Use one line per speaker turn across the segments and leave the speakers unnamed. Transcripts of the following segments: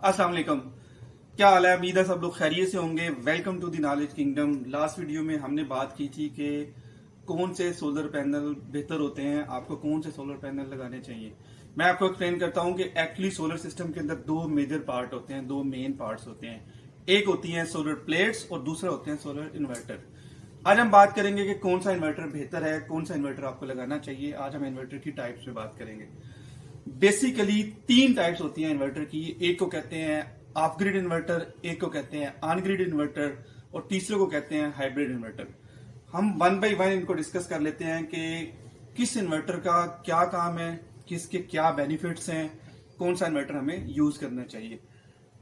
अस्सलाम वालेकुम। क्या हाल है? उम्मीद है सब लोग खैरियत से होंगे। Welcome to the knowledge kingdom. Last video में हमने बात की थी कि कौन से सोलर पैनल बेहतर होते हैं, आपको कौन से सोलर पैनल लगाने चाहिए। मैं आपको एक्सप्लेन करता हूं कि एक्चुअली सोलर सिस्टम के अंदर दो मेजर पार्ट होते हैं, दो मेन पार्ट्स होते हैं। एक होती हैं सोलर प्लेट्स और दूसरा होते हैं सोलर इन्वर्टर। आज हम बात करेंगे कि कौन सा इन्वर्टर बेहतर है, कौन सा इन्वर्टर आपको लगाना चाहिए। आज हम इन्वर्टर की टाइप्स में बात करेंगे। बेसिकली तीन टाइप्स होती हैं इन्वर्टर की। एक को कहते हैं ऑफ ग्रिड इन्वर्टर, एक को कहते हैं ऑन ग्रिड इन्वर्टर और तीसरे को कहते हैं हाइब्रिड इन्वर्टर। हम वन बाय वन इनको डिस्कस कर लेते हैं कि किस इन्वर्टर का क्या काम है, किसके क्या बेनिफिट्स हैं, कौन सा इन्वर्टर हमें यूज करना चाहिए।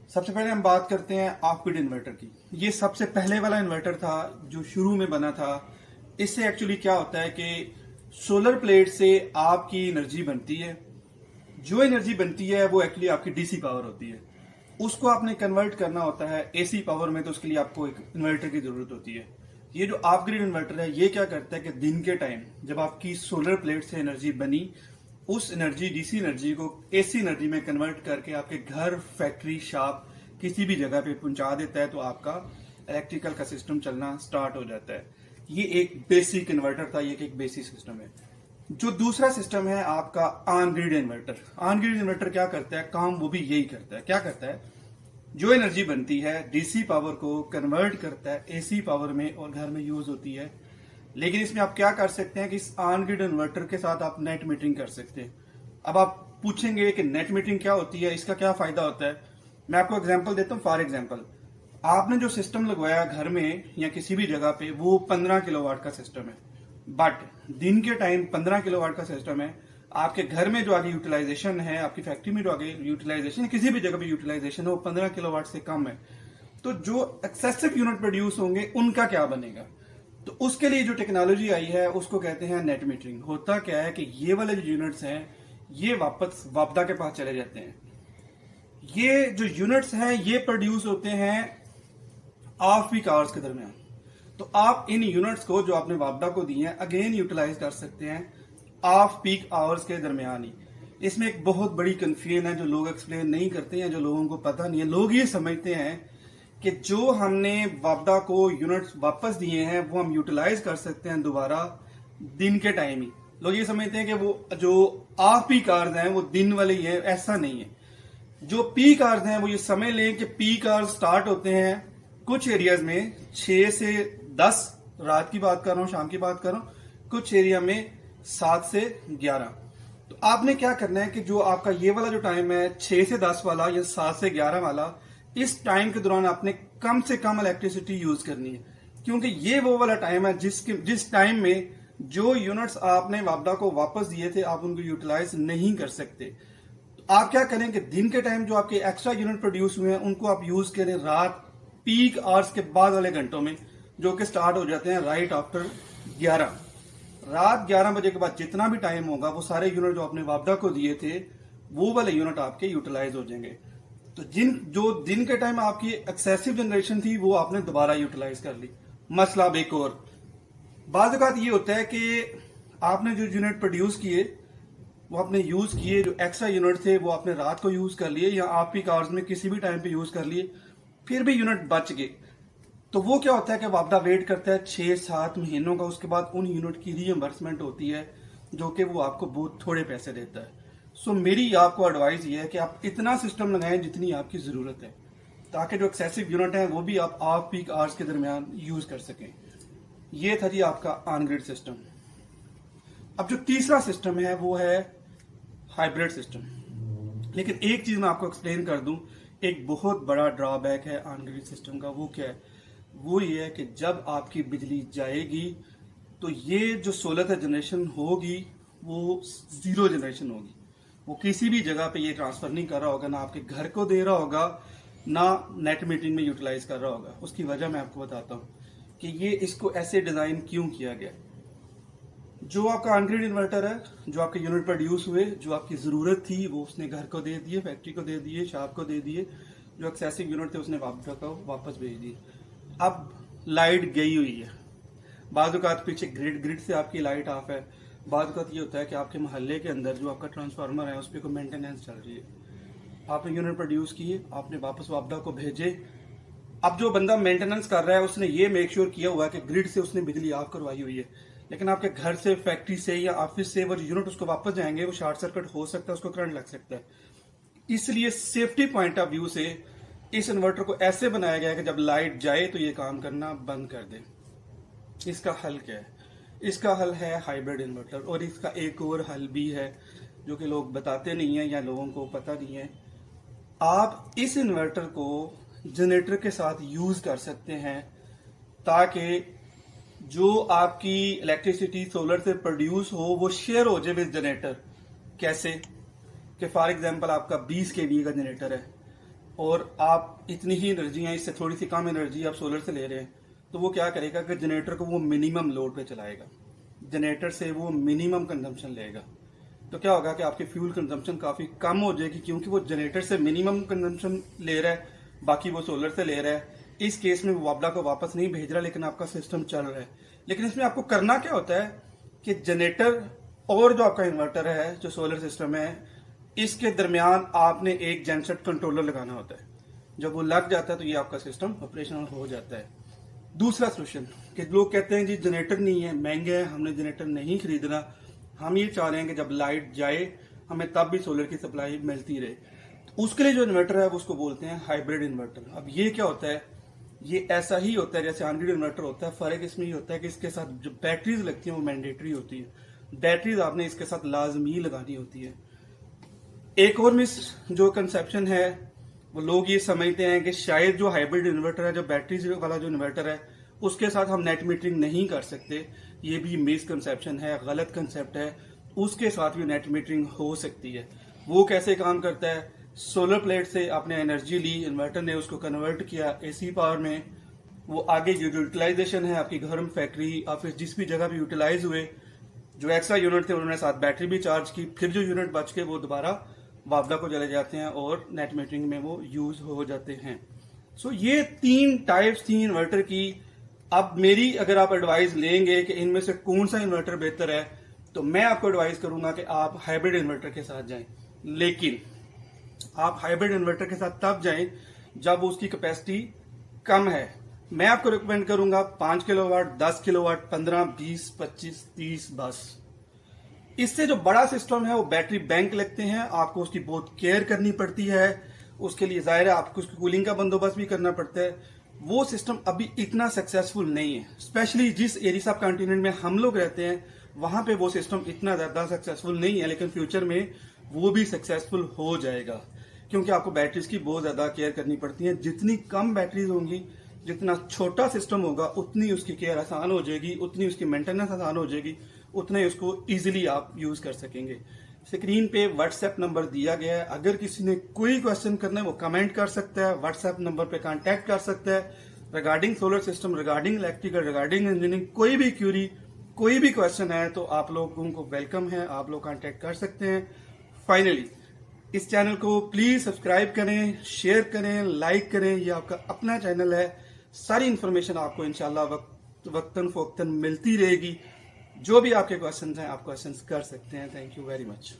सबसे पहले हम बात करते हैं ऑफ ग्रिड इन्वर्टर की। ये सबसे पहले वाला इन्वर्टर था जो शुरू में बना था। इससे एक्चुअली क्या होता है कि सोलर प्लेट से आपकी एनर्जी बनती है। जो एनर्जी बनती है वो एक्चुअली आपकी डीसी पावर होती है। उसको आपने कन्वर्ट करना होता है एसी पावर में, तो उसके लिए आपको एक इन्वर्टर की जरूरत होती है। ये जो ऑफ ग्रिड इन्वर्टर है ये क्या करता है कि दिन के टाइम जब आपकी सोलर प्लेट से एनर्जी बनी, उस एनर्जी डीसी एनर्जी को एसी एनर्जी में कन्वर्ट करके आपके घर, फैक्ट्री, शॉप किसी भी जगह पे पहुंचा देता है, तो आपका इलेक्ट्रिकल का सिस्टम चलना स्टार्ट हो जाता है। ये एक बेसिक इन्वर्टर था, ये एक बेसिक सिस्टम है। जो दूसरा सिस्टम है आपका on grid inverter. On grid inverter क्या करता है, काम वो भी यही करता है। क्या करता है, जो एनर्जी बनती है डीसी पावर को कन्वर्ट करता है एसी पावर में और घर में यूज होती है। लेकिन इसमें आप क्या कर सकते हैं कि इस ऑन ग्रिड इन्वर्टर के साथ आप नेट मीटरिंग कर सकते हैं। अब आप पूछेंगे कि नेट मीटरिंग क्या होती है, इसका क्या फायदा होता है। मैं आपको एग्जाम्पल देता हूँ। फॉर एग्जाम्पल, आपने जो सिस्टम लगवाया घर में या किसी भी जगह पे वो 15 किलोवाट का सिस्टम है, बट दिन के टाइम 15 किलोवाट का सिस्टम है। आपके घर में जो आगे यूटिलाइजेशन है, आपकी फैक्ट्री में जो आगे यूटिलाइजेशन है, किसी भी जगह पे यूटिलाइजेशन है वो 15 किलोवाट से कम है। तो जो एक्सेसिव यूनिट प्रोड्यूस होंगे उनका क्या बनेगा। तो उसके लिए जो टेक्नोलॉजी आई है उसको कहते हैं नेट मीटरिंग। होता क्या है कि ये वाले जो यूनिट्स हैं ये वापस वापदा के पास चले जाते हैं। ये जो यूनिट्स हैं ये प्रोड्यूस होते हैं ऑफ पीक आवर्स के दरमियान। तो आप इन यूनिट्स को जो आपने वापदा को दिए हैं अगेन यूटिलाइज कर सकते हैं ऑफ पीक आवर्स के दरमियान ही। इसमें एक बहुत बड़ी कंफ्यूजन है जो लोग एक्सप्लेन नहीं करते हैं, जो लोगों को पता नहीं है। लोग ये समझते हैं कि जो हमने वापदा को यूनिट्स वापस दिए हैं वो हम यूटिलाइज कर सकते हैं दोबारा दिन के टाइम ही। लोग ये समझते हैं कि वो जो ऑफ पीक आवर्स हैं वो दिन वाले ही है। ऐसा नहीं है। जो पीक आवर्स हैं वो ये समझ लें कि पीक आवर्स स्टार्ट होते हैं कुछ एरियाज में 6 से 10, रात की बात कर रहा हूं, शाम की बात कर रहा हूं, कुछ एरिया में 7 से 11। तो आपने क्या करना है कि जो आपका ये वाला जो टाइम है 6 से 10 वाला या 7 से 11 वाला, इस टाइम के दौरान आपने कम से कम इलेक्ट्रिसिटी यूज करनी है। क्योंकि ये वो वाला टाइम है जिस टाइम में जो यूनिट्स आपने वापदा को वापस दिए थे आप उनको यूटिलाइज नहीं कर सकते। तो आप क्या करें कि दिन के टाइम जो आपके एक्स्ट्रा यूनिट प्रोड्यूस हुए हैं उनको आप यूज करें रात पीक आवर्स के बाद वाले घंटों में, जो कि स्टार्ट हो जाते हैं राइट आफ्टर 11। रात 11 बजे के बाद जितना भी टाइम होगा वो सारे यूनिट जो आपने वापदा को दिए थे वो वाले यूनिट आपके यूटिलाइज हो जाएंगे। तो जो दिन के टाइम आपकी एक्सेसिव जनरेशन थी वो आपने दोबारा यूटिलाइज कर ली। मसला अब एक और बात ये होता है कि आपने जो यूनिट प्रोड्यूस किए वो आपने यूज किए, जो एक्स्ट्रा यूनिट थे वो आपने रात को यूज कर लिए या आप पीक आवर्स में किसी भी टाइम पे यूज कर लिए, फिर भी यूनिट बच गए। तो वो क्या होता है कि वापदा वेट करता है 6-7 महीनों का, उसके बाद उन यूनिट की रीइंबर्समेंट होती है जो कि वो आपको बहुत थोड़े पैसे देता है। सो मेरी आपको एडवाइस ये है कि आप इतना सिस्टम लगाएं जितनी आपकी जरूरत है, ताकि जो एक्सेसिव यूनिट है वो भी आप ऑफ पीक आवर्स के दरमियान यूज कर सकें। ये था जी आपका ऑन ग्रिड सिस्टम। अब जो तीसरा सिस्टम है वो है हाइब्रिड सिस्टम। लेकिन एक चीज मैं आपको एक्सप्लेन कर दूं, एक बहुत बड़ा ड्रॉबैक है ऑन ग्रिड सिस्टम का। वो क्या है, वो ये है कि जब आपकी बिजली जाएगी तो ये जो सोलर जनरेशन होगी वो जीरो जनरेशन होगी। वो किसी भी जगह पे ये ट्रांसफर नहीं कर रहा होगा, ना आपके घर को दे रहा होगा, ना नेट मीटरिंग में यूटिलाइज कर रहा होगा। उसकी वजह मैं आपको बताता हूँ कि ये इसको ऐसे डिजाइन क्यों किया गया। जो आपका ऑन ग्रिड इन्वर्टर है, जो आपके यूनिट प्रोड्यूस हुए, जो आपकी जरूरत थी वो उसने घर को दे दिए, फैक्ट्री को दे दिए, शॉप को दे दिए। जो एक्सेसिव यूनिट थे उसने वापस भेज दिए। अब लाइट गई हुई है, बाद औक़ात पीछे ग्रिड से आपकी लाइट ऑफ है। बाद औक़ात ये होता है कि आपके मोहल्ले के अंदर जो आपका ट्रांसफार्मर है उस पर कोई मेंटेनेंस चल रही है। आपने यूनिट प्रोड्यूस किए, आपने वापस वापडा को भेजे। अब जो बंदा मेंटेनेंस कर रहा है उसने ये मेक श्योर किया हुआ है कि ग्रिड से उसने बिजली ऑफ करवाई हुई है, लेकिन आपके घर से, फैक्ट्री से या ऑफिस से वो यूनिट उसको वापस जाएंगे, वो शॉर्ट सर्किट हो सकता है, उसको करंट लग सकता है। इसलिए सेफ्टी पॉइंट ऑफ व्यू से इस इन्वर्टर को ऐसे बनाया गया है कि जब लाइट जाए तो ये काम करना बंद कर दे। इसका हल क्या है? इसका हल है हाइब्रिड इन्वर्टर, और इसका एक और हल भी है जो कि लोग बताते नहीं है या लोगों को पता नहीं है। आप इस इन्वर्टर को जनरेटर के साथ यूज कर सकते हैं ताकि जो आपकी इलेक्ट्रिसिटी सोलर से प्रोड्यूस हो वो शेयर हो जाए विद जनरेटर। कैसे? कि फॉर एग्जांपल आपका 20 kVA का जनरेटर है और आप इतनी ही एनर्जी है, इससे थोड़ी सी कम एनर्जी आप सोलर से ले रहे हैं, तो वो क्या करेगा कि जनरेटर को वो मिनिमम लोड पे चलाएगा, जनरेटर से वो मिनिमम कंजम्पशन लेगा। तो क्या होगा कि आपकी फ्यूल कंजम्पशन काफी कम हो जाएगी, क्योंकि वो जनरेटर से मिनिमम कंजम्पशन ले रहा है, बाकी वो सोलर से ले रहा है। इस केस में वो वापडा को वापस नहीं भेज रहा, लेकिन आपका सिस्टम चल रहा है। लेकिन इसमें आपको करना क्या होता है कि जनरेटर और जो आपका इन्वर्टर है, जो सोलर सिस्टम है, इसके दरमियान आपने एक जेनसेट कंट्रोलर लगाना होता है। जब वो लग जाता है तो ये आपका सिस्टम ऑपरेशनल हो जाता है। दूसरा सोल्यूशन कि लोग कहते हैं जी जनरेटर नहीं है, महंगे है, हमने जनरेटर नहीं खरीदना, हम ये चाह रहे हैं कि जब लाइट जाए हमें तब भी सोलर की सप्लाई मिलती रहे। तो उसके लिए जो इन्वर्टर है उसको बोलते हैं हाइब्रिड इन्वर्टर। अब ये क्या होता है? ये ऐसा ही होता है जैसे ऑन-ग्रिड इन्वर्टर होता है। फर्क इसमें ये होता है कि इसके साथ जो बैटरीज लगती हैं वो मैंडेटरी होती है। बैटरीज आपने इसके साथ लाजमी लगानी होती है। एक और मिस जो कंसेप्शन है, वो लोग ये समझते हैं कि शायद जो हाइब्रिड इन्वर्टर है, जो बैटरीज वाला जो इन्वर्टर है, उसके साथ हम नेट मीटरिंग नहीं कर सकते। ये भी मिसकंसेप्शन है, गलत कंसेप्ट है। उसके साथ भी नेट मीटरिंग हो सकती है। वो कैसे काम करता है? सोलर प्लेट से आपने एनर्जी ली, इन्वर्टर ने उसको कन्वर्ट किया एसी पावर में, वो आगे जो यूटिलाइजेशन है आपकी घर में, फैक्ट्री, ऑफिस, जिस भी जगह भी यूटिलाइज हुए, जो एक्स्ट्रा यूनिट थे उन्होंने साथ बैटरी भी चार्ज की, फिर जो यूनिट बच के वो दोबारा वापडा को चले जाते हैं और नेट मीटरिंग में वो यूज हो जाते हैं। सो ये 3 टाइप्स थी इन्वर्टर की। अब मेरी अगर आप एडवाइस लेंगे कि इनमें से कौन सा इन्वर्टर बेहतर है, तो मैं आपको एडवाइस करूंगा कि आप हाइब्रिड इन्वर्टर के साथ जाएं। लेकिन आप हाइब्रिड इन्वर्टर के साथ तब जाएं जब उसकी कैपेसिटी कम है। मैं आपको रिकमेंड करूंगा 5 किलोवाट, 10 किलोवाट, 15, 20, 25, 30 बस। इससे जो बड़ा सिस्टम है वो बैटरी बैंक लगते हैं, आपको उसकी बहुत केयर करनी पड़ती है, उसके लिए जाहिर है आपको उसकी कूलिंग का बंदोबस्त भी करना पड़ता है। वो सिस्टम अभी इतना सक्सेसफुल नहीं है, स्पेशली जिस एरिया सब कॉन्टिनेंट में हम लोग रहते हैं वहां पे वो सिस्टम इतना ज्यादा सक्सेसफुल नहीं है। लेकिन फ्यूचर में वो भी सक्सेसफुल हो जाएगा, क्योंकि आपको बैटरीज की बहुत ज्यादा केयर करनी पड़ती है। जितनी कम बैटरीज होंगी, जितना छोटा सिस्टम होगा, उतनी उसकी केयर आसान हो जाएगी, उतनी उसकी मेंटेनेंस आसान हो जाएगी, उतना ही उसको इजीली आप यूज कर सकेंगे। स्क्रीन पे व्हाट्सएप नंबर दिया गया है, अगर किसी ने कोई क्वेश्चन करना है वो कमेंट कर सकता है, व्हाट्सएप नंबर पे कांटेक्ट कर सकता है। Regarding solar system, regarding electrical, regarding engineering, कोई भी क्यूरी, कोई भी क्वेश्चन है तो आप लोगों को वेलकम है, आप लोग कांटेक्ट कर सकते हैं। फाइनली इस चैनल को प्लीज सब्सक्राइब करें, शेयर करें, लाइक करें। ये आपका अपना चैनल है, सारी इंफॉर्मेशन आपको इंशाल्लाह वक्तन फोक्तन मिलती रहेगी। जो भी आपके क्वेश्चंस हैं आप क्वेश्चंस कर सकते हैं। Thank you very much.